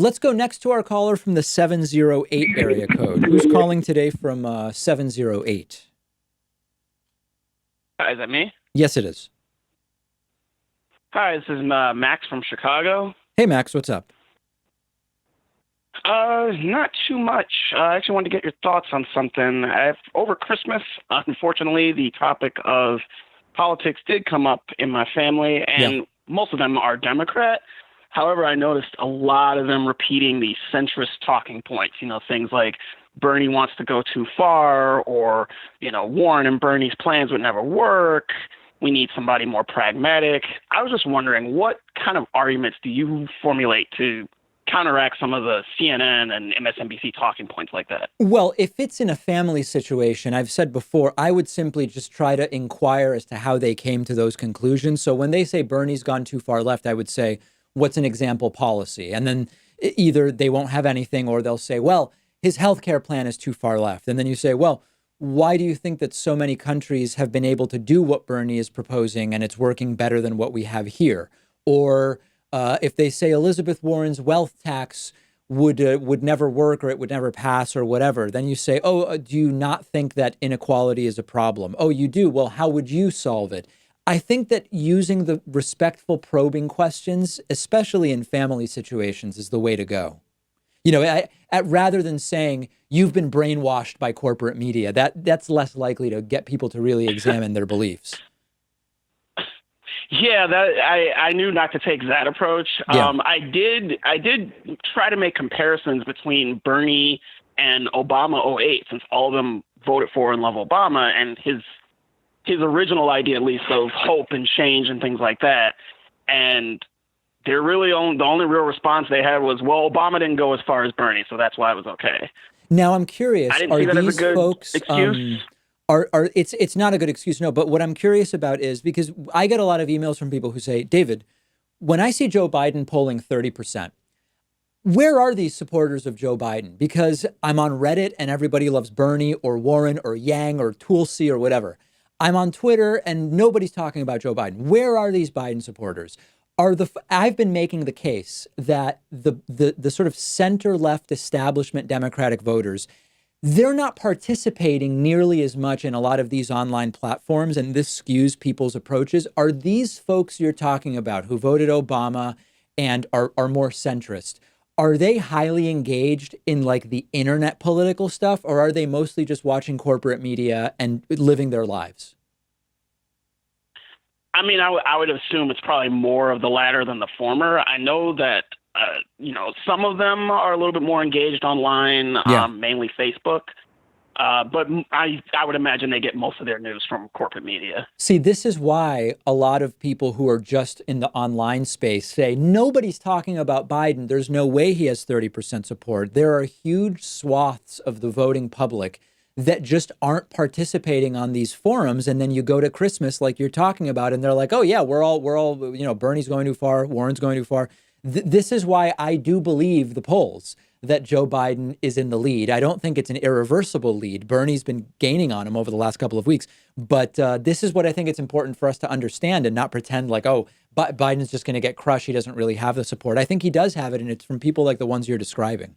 Let's go next to our caller from the 708 area code. Who's calling today from 708? Hi, is that me? Yes, it is. Hi, this is Max from Chicago. Hey, Max, what's up? Not too much. I actually wanted to get your thoughts on something. Over Christmas, unfortunately, the topic of politics did come up in my family, and most of them are Democrat. However, I noticed a lot of them repeating the centrist talking points, things like Bernie wants to go too far, or, Warren and Bernie's plans would never work. We need somebody more pragmatic. I was just wondering, what kind of arguments do you formulate to counteract some of the CNN and MSNBC talking points like that? Well, if it's in a family situation, I've said before, I would simply just try to inquire as to how they came to those conclusions. So when they say Bernie's gone too far left, I would say, what's an example policy? And then either they won't have anything, or they'll say, well, his healthcare plan is too far left. And then you say, well, why do you think that so many countries have been able to do what Bernie is proposing and it's working better than what we have here? Or if they say Elizabeth Warren's wealth tax would never work, or it would never pass, or whatever, then you say, oh, do you not think that inequality is a problem? Oh, you do. Well, how would you solve it? I think that using the respectful probing questions, especially in family situations, is the way to go. Rather than saying you've been brainwashed by corporate media, that's less likely to get people to really examine their beliefs. Yeah, I knew not to take that approach. Yeah. I did try to make comparisons between Bernie and Obama '08, since all of them voted for and love Obama, and his original idea, at least, of hope and change and things like that. And the only real response they had was, well, Obama didn't go as far as Bernie, so that's why it was okay. Now I'm curious, I didn't see that as a good folks excuse. It's not a good excuse, no, but what I'm curious about is, because I get a lot of emails from people who say, David, when I see Joe Biden polling 30%, where are these supporters of Joe Biden? Because I'm on Reddit and everybody loves Bernie or Warren or Yang or Tulsi or whatever. I'm on Twitter and nobody's talking about Joe Biden. Where are these Biden supporters? I've been making the case that the sort of center left establishment Democratic voters, they're not participating nearly as much in a lot of these online platforms, and this skews people's approaches. Are these folks you're talking about who voted Obama and are more centrist, are they highly engaged in like the internet political stuff, or are they mostly just watching corporate media and living their lives? I mean, I would assume it's probably more of the latter than the former. I know that, some of them are a little bit more engaged online, mainly Facebook. But I would imagine they get most of their news from corporate media. See, this is why a lot of people who are just in the online space say nobody's talking about Biden. There's no way he has 30% support. There are huge swaths of the voting public that just aren't participating on these forums. And then you go to Christmas, like you're talking about, and they're like, oh yeah, we're all, Bernie's going too far, Warren's going too far. This is why I do believe the polls that Joe Biden is in the lead. I don't think it's an irreversible lead. Bernie's been gaining on him over the last couple of weeks. But this is what I think it's important for us to understand and not pretend like, oh, Biden's just going to get crushed. He doesn't really have the support. I think he does have it, and it's from people like the ones you're describing.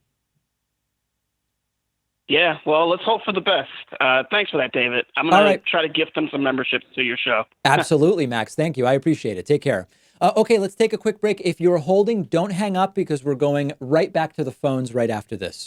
Yeah, well, let's hope for the best. Thanks for that, David. I'm going to try to gift them some memberships to your show. Absolutely, Max. Thank you. I appreciate it. Take care. Okay, let's take a quick break. If you're holding, don't hang up, because we're going right back to the phones right after this.